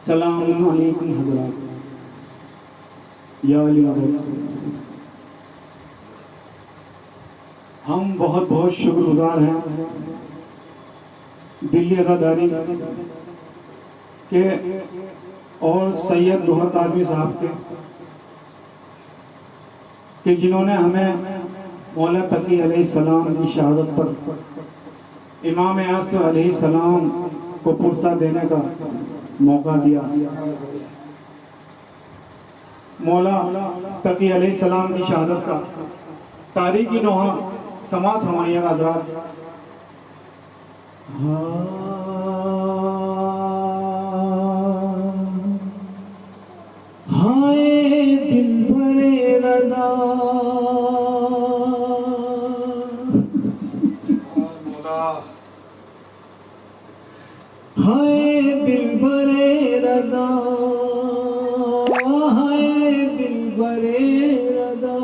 सलाम अलैकुम हज़रात। या अली हम बहुत बहुत शुक्रगुजार हैं दिल्ली अदादारी के और सैयद लोहर काज़मी साहब के कि जिन्होंने हमें मौला तकी अलैहिस्सलाम की शहादत पर इमाम आसिफ अलैहिस्सलाम को पुरसा देने का मौका दिया। मौला तकी अलैहिस्सलाम की शहादत का तारीखी नोहा समात फरमाइएगा हज़रात। हाय दिल भरे रज़ा हाय दिल भरे रज़ा हाय दिल भरे रज़ा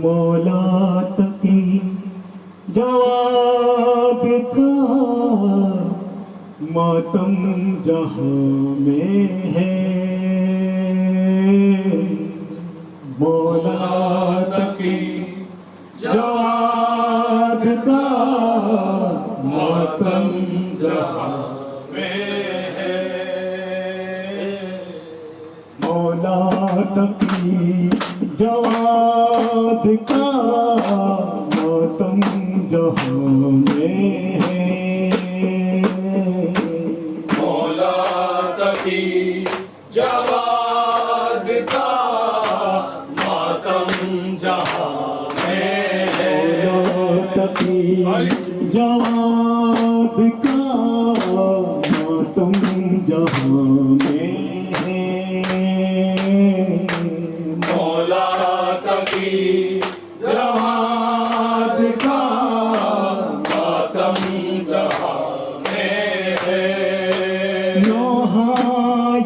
मौला तकी जवाब का मातम जहां में है। मौला तकी जवाब का मातम जहां में है। मौला तकी जवाब का मातम जहां में है। मौला तकी जवाब का मातम जहां में है। तकी जवाब का मातम जहां में है। मौला तकी जवाब का मातम जहां में है। नोहा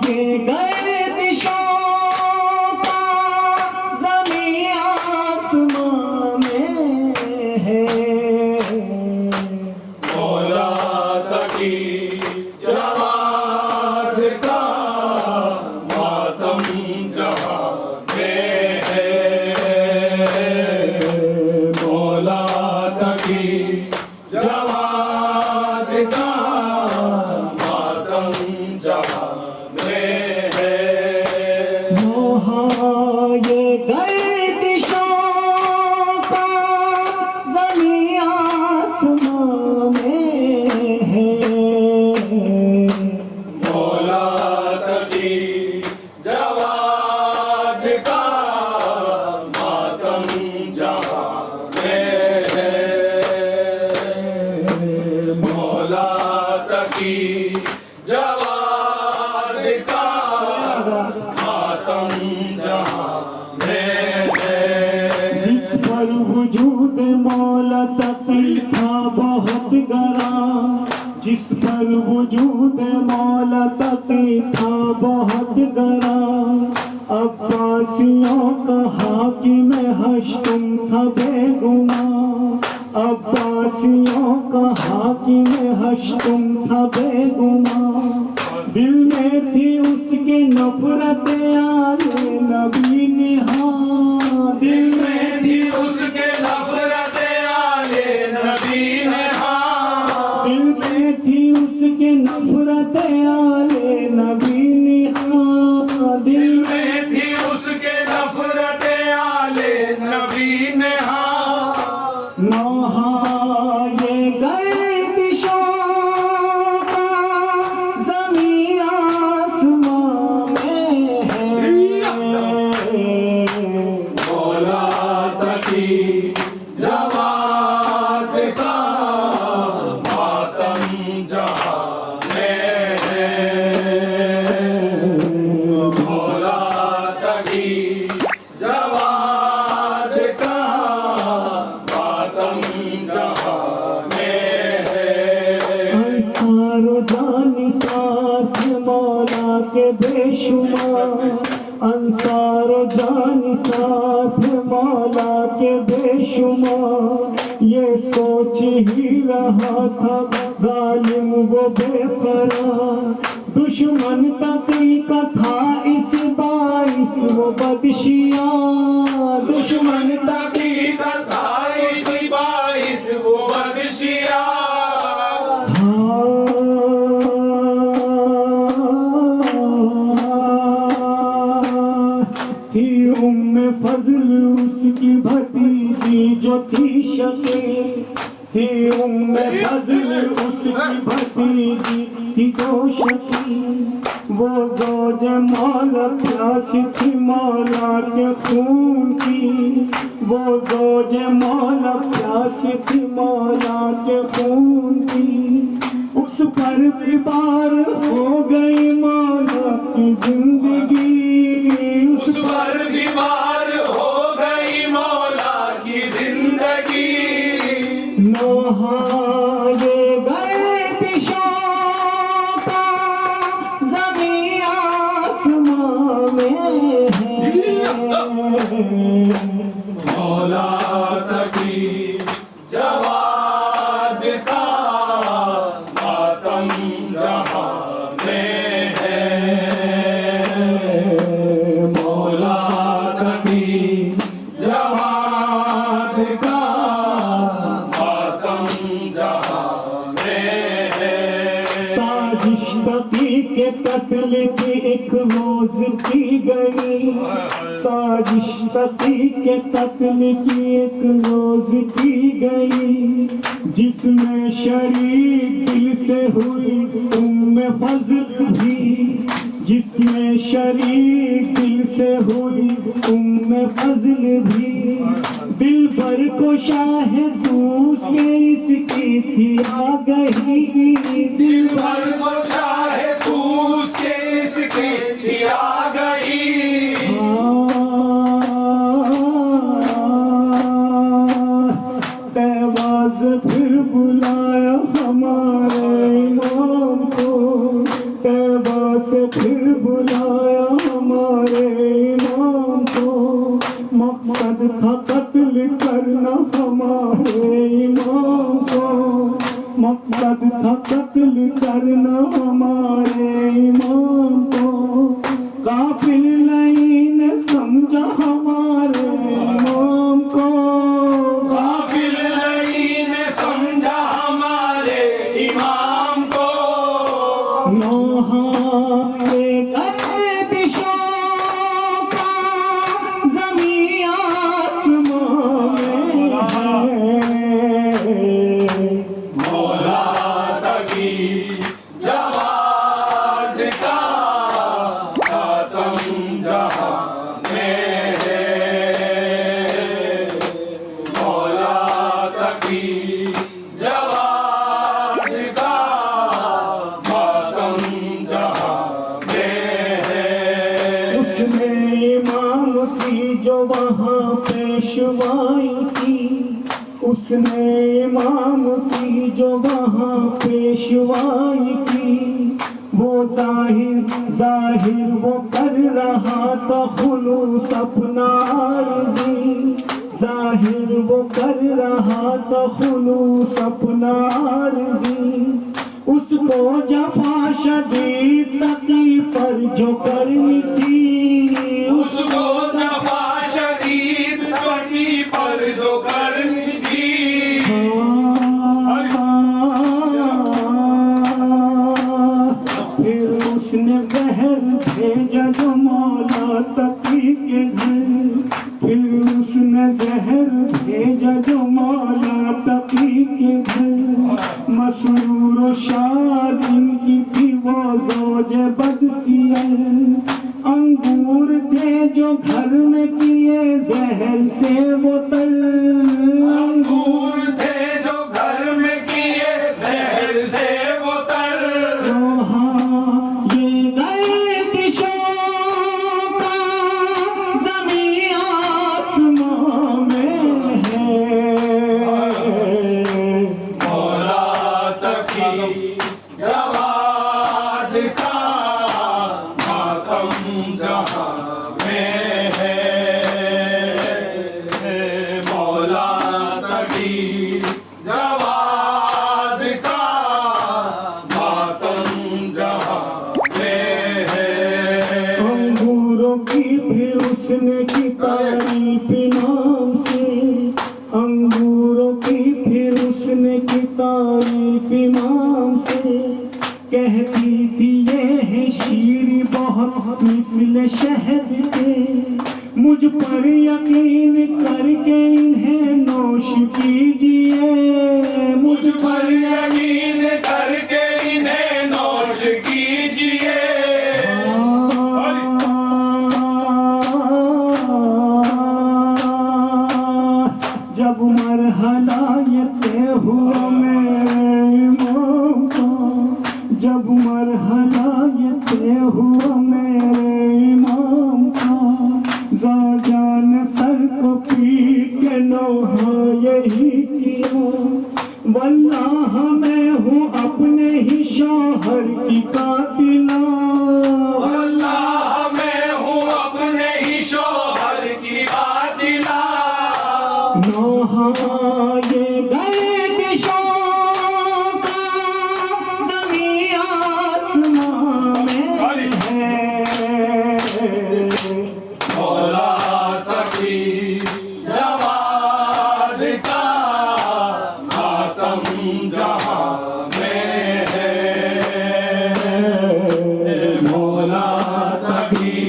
ये गर्दिशों का ज़मीं आसमां में है। मौला तकी जवाब का मातम जहां में है। मौला तकी जवाब का मातम जहां में है। नोहा ये गर्दिशों का ज़मीं आसमां में है। मौला तकी जवाब का मातम जहां में है। मौला तकी जवाब का मातम जहां में है। जिस पर वजूद मौला तकी था बहुत गरा। जिस पर वजूद मौला तकी था बहुत गरा। अब्बासियों का हाकिम हश्तुम था बेगुमा। अब्बासियों का हाकिम हश्तुम था बेगुमा। दिल में थी उसकी नफरत आले नबी ने हाँ। दिल में थी उसके नफरत आले नबी ने हाँ। दिल में थी उसके नफरत आले नबी ने हाँ। दिल में थी उसके नफरत आले नबी ने हाँ। नोहा ये गर्दिशों का ज़मीं आसमां में है। मौला तकी जवाब का मातम जहां में है। मौला अंसार जान साथ मौला के बेशुमार, ये सोच ही रहा था जालिम वो बेकरार। दुश्मन तकी का था इस बाइस वो बदशिया, दुश्मन तकी का था इस बाइस वो बदशिया। थी उम्मे फजल उसकी भतीजी जो थी शकी, थी उम्मे फजल उसकी भतीजी थी जो शकी। वो ज़ौजे मौला प्यासी थी मौला के खून की, वो ज़ौजे मौला प्यासी थी मौला के खून की। उस पर भी बार हो गई मौला की जिंदगी, उस पर बीमार हो गई मौला की जिंदगी। नहाए गए दिशा का ज़मीं आसमां में है, मौला तकी जवाद का मातम जहां में है। मौला तकी जवाद का मातम जहां में है। साजिश तकी के कत्ल की एक रोज की गई, साजिश तकी के कत्ल की एक रोज की गई। जिसमें शरीक दिल से हुई उम्मे फजल भी, जिसमें शरीक दिल से हुई उम्मे फजल भी। दिल पर को शाहिद उसके इसकी थी आ गई, दिल भर को शाहे तू उसके इसके दिया गई। तैवाज़ फिर बुलाया हमारे इमाम को, तैबा से फिर बुलाया हमारे इमाम को। मकसद था कत्ल करना हमारे इमाम को, मकसद था कत्ल करना हमारे इमाम को। काफिल नहीं ने समझा हमारे इमाम को, काफिल नहीं ने समझा हमारे इमाम को। नहाए गए दिशा का ज़मीं आसमां में है, मौला तकी जवाद का मातम जहां में है। मौला तकी जवाद का मातम जहां में है। उसने इमाम की जो वहाँ पेशवाई की, उसने इमाम की जो वहाँ पेशवाई की। वो जाहिर वो कर रहा था खुलूस अपना अर्ज़ी, जाहिर वो कर रहा था खुलूस अपना अर्ज़ी। उसको जफा शदीद तकी पर जो करनी थी, उसको जफा शदीद तकी पर जो करनी थी। फिर उसने बहर भेजा जो मौला तकी के घर, फिर उसने जहर भेजा जो मौला तकी के घर। मसरूर शाद इनकी थी वो ज़ौजे बदसियत, अंगूर थे जो घर में किए जहर से वो तल, अंगूर थे जो घर में किए जहर से वो तर। ये गए दिशा का ज़मीं आसमां में है, मौला तकी जवाद का मातम जहां में अंगूरों की फिर उसने की तारीफ इमाम से, अंगूरों की फिर उसने की तारीफ इमाम से। कहती थी ये है शीर बहुत मिस्ल शहद के, मुझ पर यकीन करके इन्हें नोश कीजिए, मुझ पर यकीन करके इन्हें नोश कीजिए। जब मरहला ये तय हुआ मेरे इमाम का, जब मरहला ये तय हुआ मेरे इमाम का, जान सर को पीट के नौहा यही किया। वल्लाह मैं हूँ अपने ही शौहर की कातिला, वल्लाह मैं हूँ अपने ही शौहर की कातिला। नौहा ये गए दिशों का ज़मीं आसमां में है, मौला तकी जवाद का मातम जहां में है, मौला तकी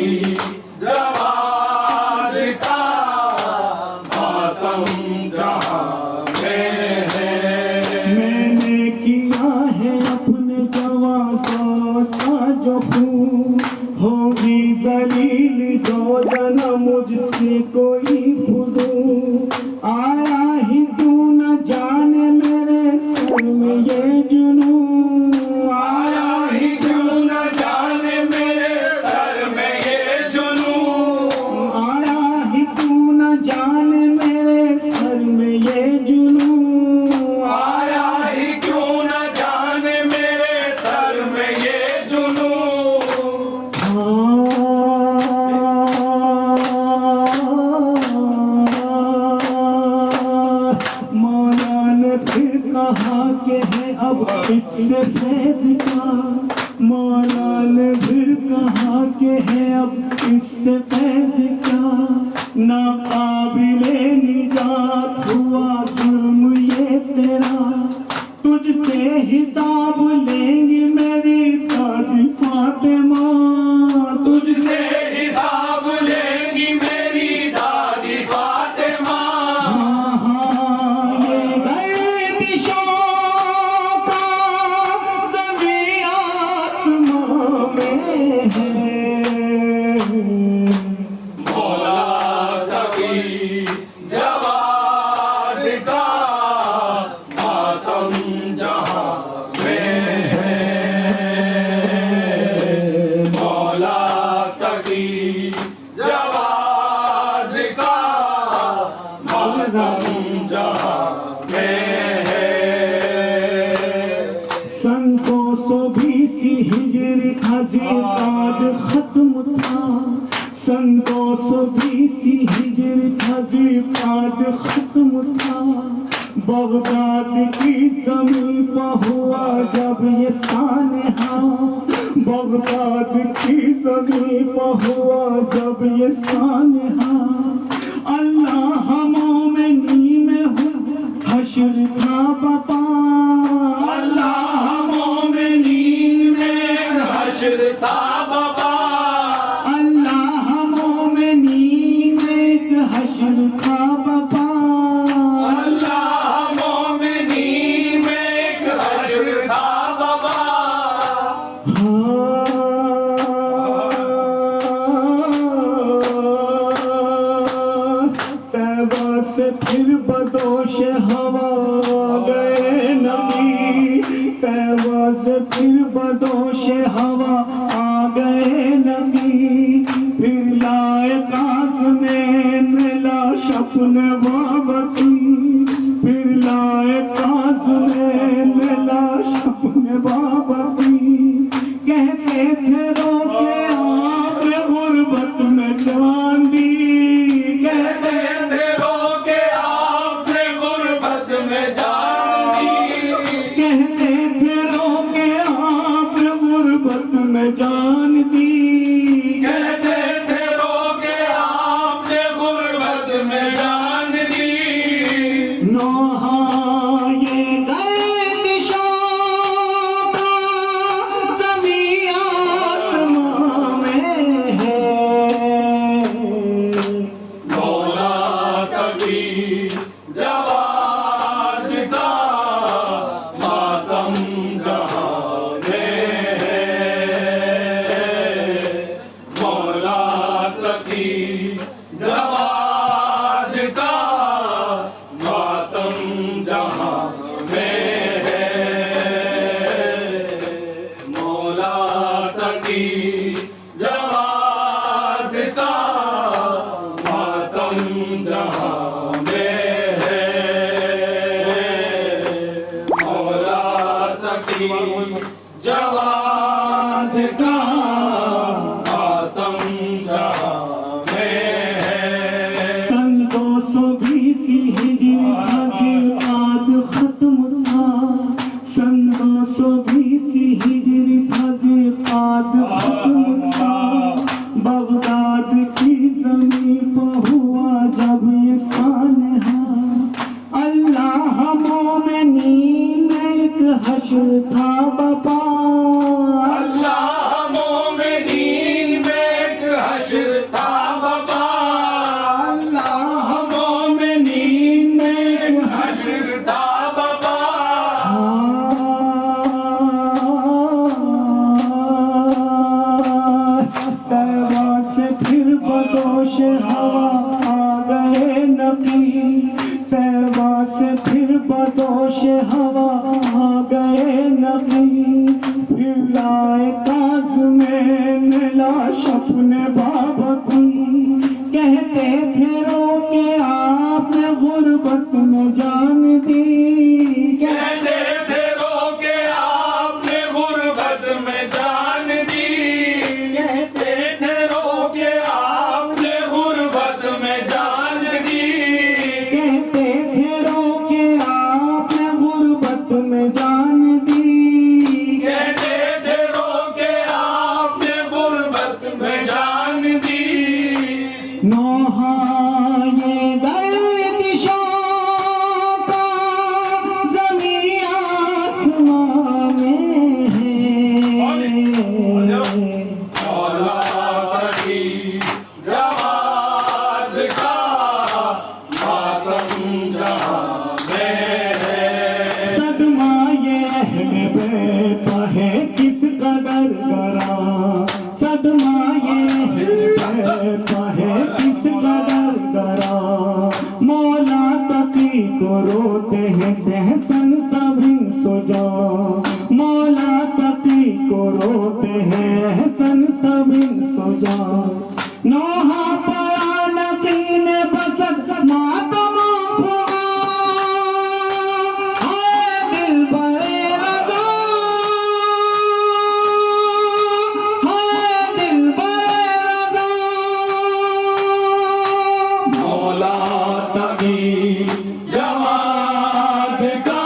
जवाद का मातम जहां में है। मैंने किया है अपने जवाज़ात का जो खून, होगी जलील जो जना मुझसे कोई फुदू। आया ही तू न जाने मेरे सर में ये जुनून, आया ही क्यों न जाने मेरे सर में ये जुनून, आया ही तू न जाने मेरे सर में ये जुनून। आया ही क्यों न जाने मेरे सर में ये जुनून। मौला ने फिर कहा कि है अब इससे फैज़ का, मौला ने फिर कहा कि है अब इससे फैज़ का। नाकाबिले निजात हुआ जुर्म ये तेरा, तुझसे हिसाब लेंगी मेरी दादी फातिमा, तुझसे हिसाब लेंगी मेरी दादी फातिमा। ये गए दिशों का ज़मीं आसमां में है, मौला तकी जवाद का मातम जहां में है, मौला तकी जवाद का मातम जहां में है। सन 220 हिजरी था ज़िलक़ाद खत्म था, सन 220 हिजरी था ज़िलक़ाद खत्म था। बगदाद की ज़मीं पर हुआ जब ये सानहा, बगदाद की ज़मीं पर हुआ जब ये सानहा। अल्लाह मोमिनी में हुआ हश्र था बता, अल्लाह मोमिनी में हश्र था बाबा, अल्लाह मोमिनी में हश्र था बता। अल्लाह मोमिनी में हश्र था बाबा। तैबा से फिर बदोश हवा गए नबी, तैबा से फिर बदोश हवा आ गए नबी। फिर लाए काज़ में लाश अपने बाबा की, फिर लाए काज़ में लाश अपने बाबा की। कहते थे रोके आपने गुर्बत में जान दी, कहते कहते थे रोके आपने गुर्बत में जान दी, कहते थे रोके आपने गुर्बत में जान दी। कहते थे जवाद का मातम जहां में है। मौला तकी जवाद का मातम जहां में है। मौला तकी जवाद का मातम जहां में है। सन 220 हिजरी था जिहाद खत्म था। सन 220 हिजरी था जिहाद खत्म था। बगदाद की ज़मीं पर हुआ जब ये सानहा। अल्लाह मोमिनीन में एक हश्र था बपा। अल्लाह मोमिनीन में एक हश्र था बपा। अल्लाह मोमिनीन में एक हश्र था बपा। तैबा से फिर बदोश हवा आ गए नबी। तैबा से फिर बदोश हवा आ गए नबी। फिर आए काज में लाश अपने बाबा की। कहते थे रो के आपने गुर्बत में जान दी। कहते थे रो के आपने गुर्बत में जान दी। कहते थे रो के आपने गुर्बत में जान दी। कहते थे रो के आपने गुर्बत में जान दी। कहते थे रो के आपने गुर्बत में जान दी। नौहा ये गर्दिशों का ज़मीं आसमां में है। मौला तकी जवाद का मातम जहां में है। सदमा ये अहले बैत है किस कदर गरा। सदमा ये अहले बैत है किस कदर गरा। मौला तकी को रोते हैं सहसन सबिन सुजा। मौला तकी को रोते हैं हसन सबिन सुजा। नौहा पड़ा नकीन बसत मातम अफ़ग़ान। हाय दिल बरे रज़ा। हाय दिल बरे रज़ा। मौला तकी जवाद का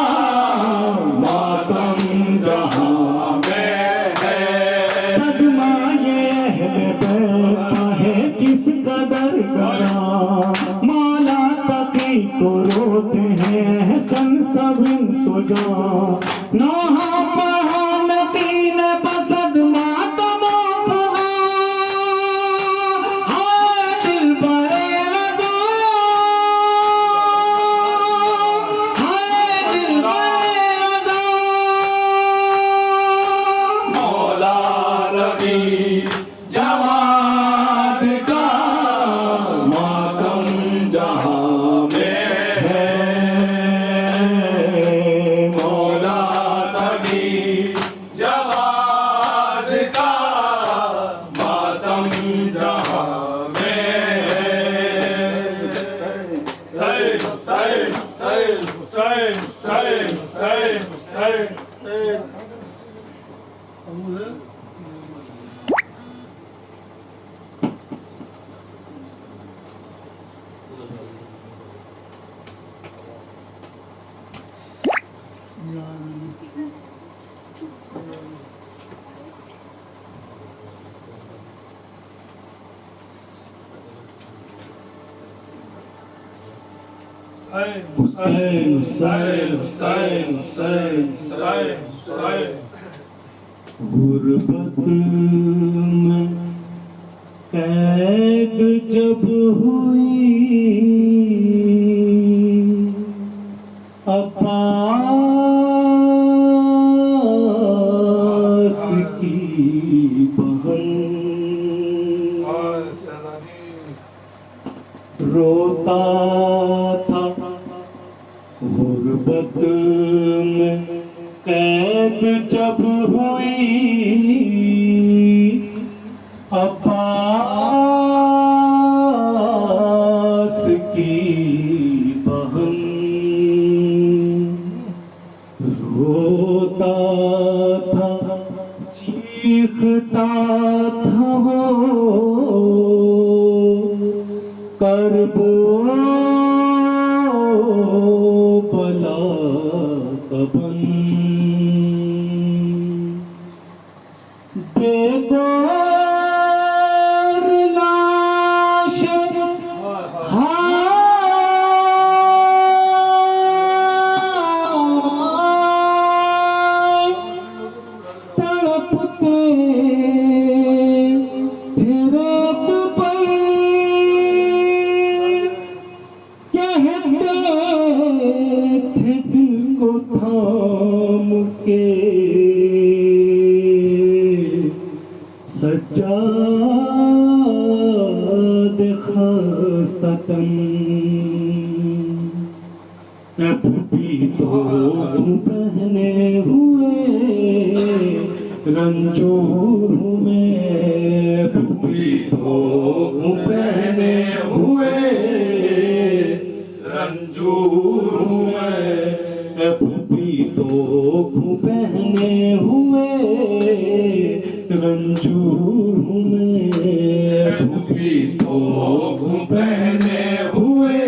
मातम जहां में है। सदमा ये अहले बैत है किस कदर गरा। मौला तकी को रोते हैं हसन सबिन सुजा। नौहा पढ़ा नकीन बसद मातम अफ़ग़ान। हाय दिल बरे रज़ा। हाय दिल बरे रज़ा। मौला तकी जवाद का मातम जहां में है। मौला तकी जवाद का मातम जहां में है। सैन सैन सैन सैन सैन सैन सैन। हुसैन हुसैन हुसैन हुसैन हुसैन गुर्बत में कैद जब हुई अब्बास की बहन रोता था गुर्बत में कैद जब हुई अब्बास की बहन रोता था चीखता था वो करबो बला कबन बेगौर लाश तड़पते तेरे पर कहते थे दिल को थाम के सज्जाद खास्ततन अब भी तो पहने हुए रंजोर हूँ मैं अब भी तो पहने हुए रंजोर हूँ मैं अब भी तो पहने हुए रंजूर हूँ मैं अब भी तो पहने हुए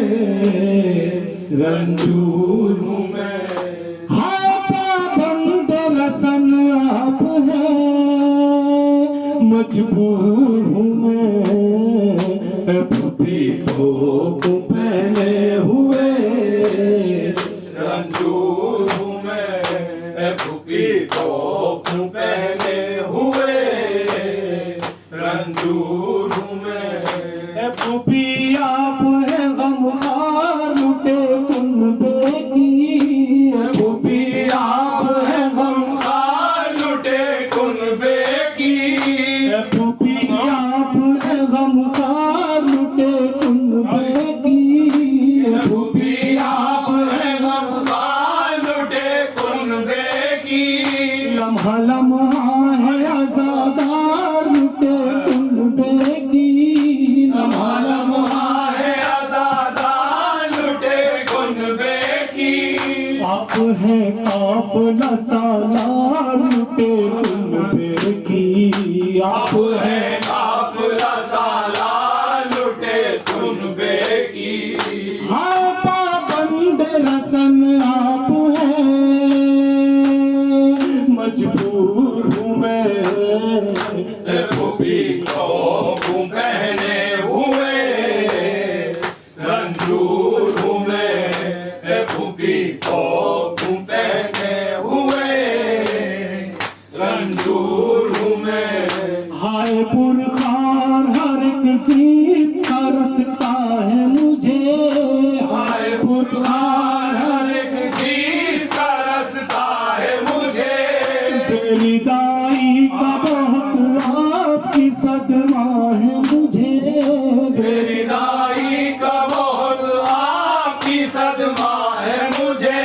रंजूर हूँ मैं हाय पाबंद रसन आप है मजबूर हूँ मैं अब भी तो पहने हुए रंजूर हूँ मैं अब भी तो पहने हुए रंजूर हूँ मैं भी आप है गमखार लुटे कुनबे की भी आप है गमखार लुटे कुनबे की भी आप है गमखार लुटे कुनबे की भी आप है गमखार लुटे कुनबे की लम्हा लम्हा है आज़ादार लुटे कुनबे की लम्हा लम्हा है आज़ादार लुटे कुनबे की आप है काफ़िला सालार लुटे कुनबे की आप है काफ़िला सालार लुटे कुनबे की हाँ पाबंद रसन आप है मजबूर हूँ मैं वो भी तो पहने हुए रंजूर हूँ मैं वो भी तो पहने हुए रंजूर हूँ मैं हाय पुरखार हर किसी का रसता है मुझे हाय पुरखार हर किसी का रसता है मुझे बेरिदाई का बहुत आपकी सदमा है मुझे बेरिदाई का बहुत आपकी सदमा है मुझे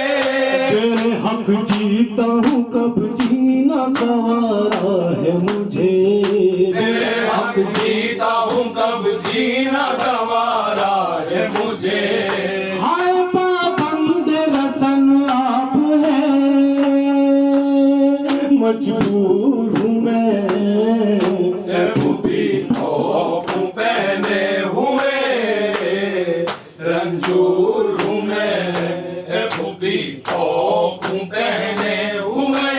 बेहक जीता हूँ कब जीना गवारा है मुझे बेहक जीता हूँ कब जीना गवारा है मुझे हाय पाबंद रसन आप है मजबूर हूँ मैं वो भी तो पहने हुए रंजूर हूँ मैं वो भी तो पहने हुए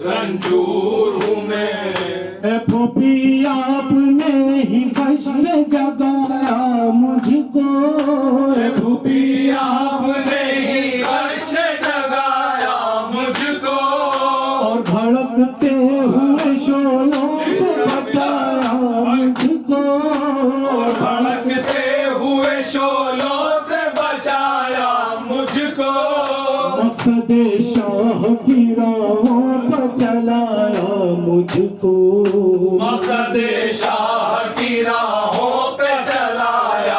रंजूर हूँ मैं वो भी आपने ही बश से जगाया मुझको वो भी आपने ही बश से जगाया मुझको और भड़कते हुए शोलों से बचाया मुझको और भड़कते हुए शोलों से बचाया मुझको मकसद शाह की राहों पर चलाया मुझको मकसद शाह की राहों पे चलाया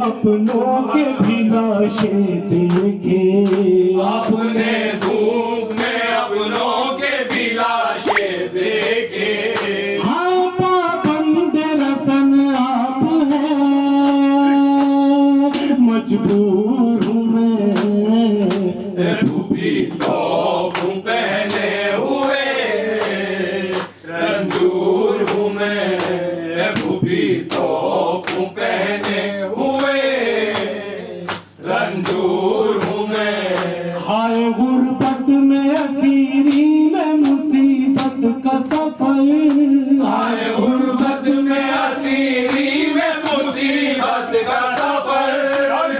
अपनों के भी लाशें देखे, अपने धूप में अपनों के भी लाशें देखे। हाँ पाबंद रसन आप हैं, मजबूर हूँ मैं भी तो पहने हुए, रंजूर हूँ मैं भी तो पहने हुए, रंजूर हूँ मैं। हाय गुर्बत में असीरी में मुसीबत का सफर, हाय गुर्बत में असीरी में मुसीबत का सफर।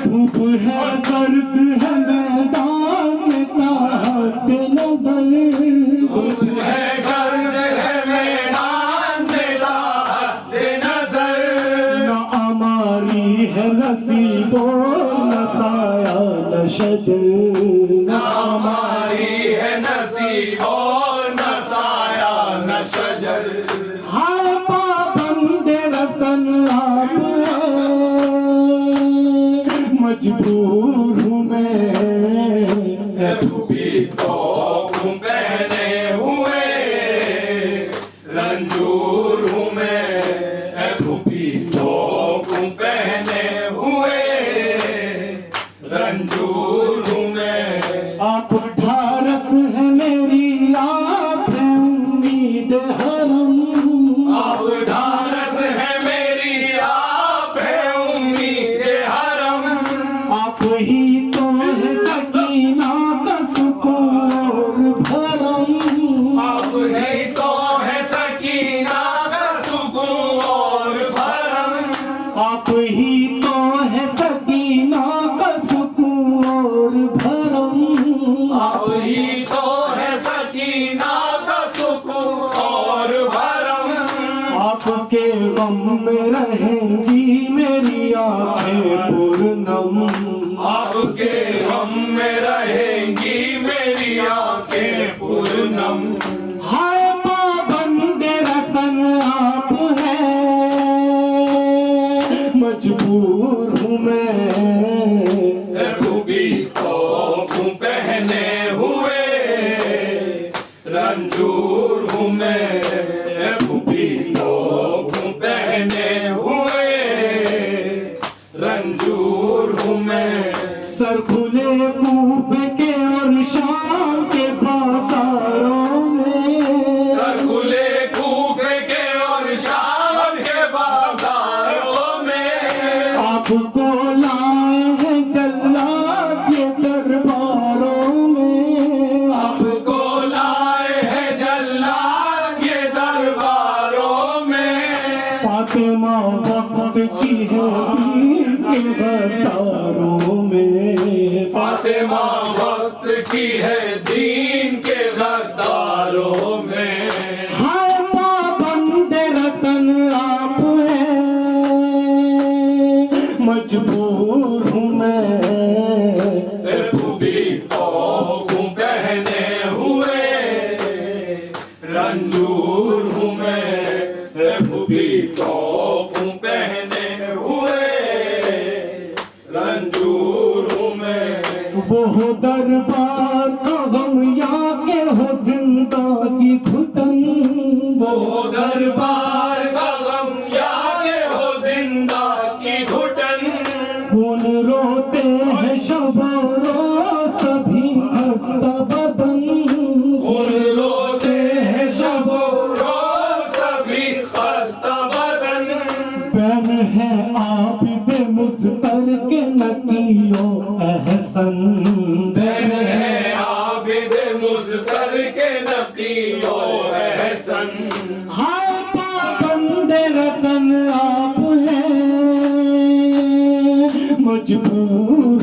धूप है दर्द है मैदान में ताहत नजर, धूप है गर्द है मैदान में ताहत नजर। न हमारी है नसीबो न साया न शजर, न हमारी है नसीब और न साया न शजर। हाय पाबंद रसन आप हैं, मजबूर हूँ मैं भी तो पहने हुए, रंजूर हूँ मैं भी तो पहने हुए, रंजूर हूँ मैं। आप ढारस है मेरी आप है उम्मीद हरम, अब ढारस है मेरी आप है उम्मीद हरम। आप ही तो है सकीना का सुकून भरम, अब ही तो है सकीना का सुकून और भरम। आप ही तो है सकीना का सुकून और भरम, अब ही तो है सकीना का सुकून और भरम। आपके गम में रहेंगी मेरी आंखें पूर्णम, आपके गम में रहेंगी मेरी आंखें पूर्णम। हाय पाबंद रसन आप हैं, मजबूर हूँ मैं भी तो पहने हुए, रंजूर हूँ मैं भी तो पहने हुए, रंजूर हूँ मैं। सर खुले कूफे के और शाम के बाजारों में, सरकुले कूफे के और शाम के बाजारों में। आपको लाए हैं जल्लाद के दरबारों में, आपको लाए हैं जल्लाद के दरबारों में। फातिमा वक्त की है दीन के गद्दारों में, फातिमा वक्त की है दीन के गद्दारों में। हाय पाबंद रसन आप हैं, मजबूर हूँ मैं भी तो पहने हुए, रंजूर हूँ मैं भी तो पहने हुए, रंजूर हूँ मैं। वो हो दरबार का गम या के हो जिंदगी घुटन, वो दरबार का गम या के हो जिंदा की घुटन। खून रोते हैं शबो रोज सभी खस्ता बदन, खून रोते हैं शबो रोज सभी खस्ता बदन। बैन है आबिद मुस्तर के नकियो एहसन, बैन है आबिद मुज़्तर के नकियो एहसन। हाय पाबंद रसन आप हैं, मजबूर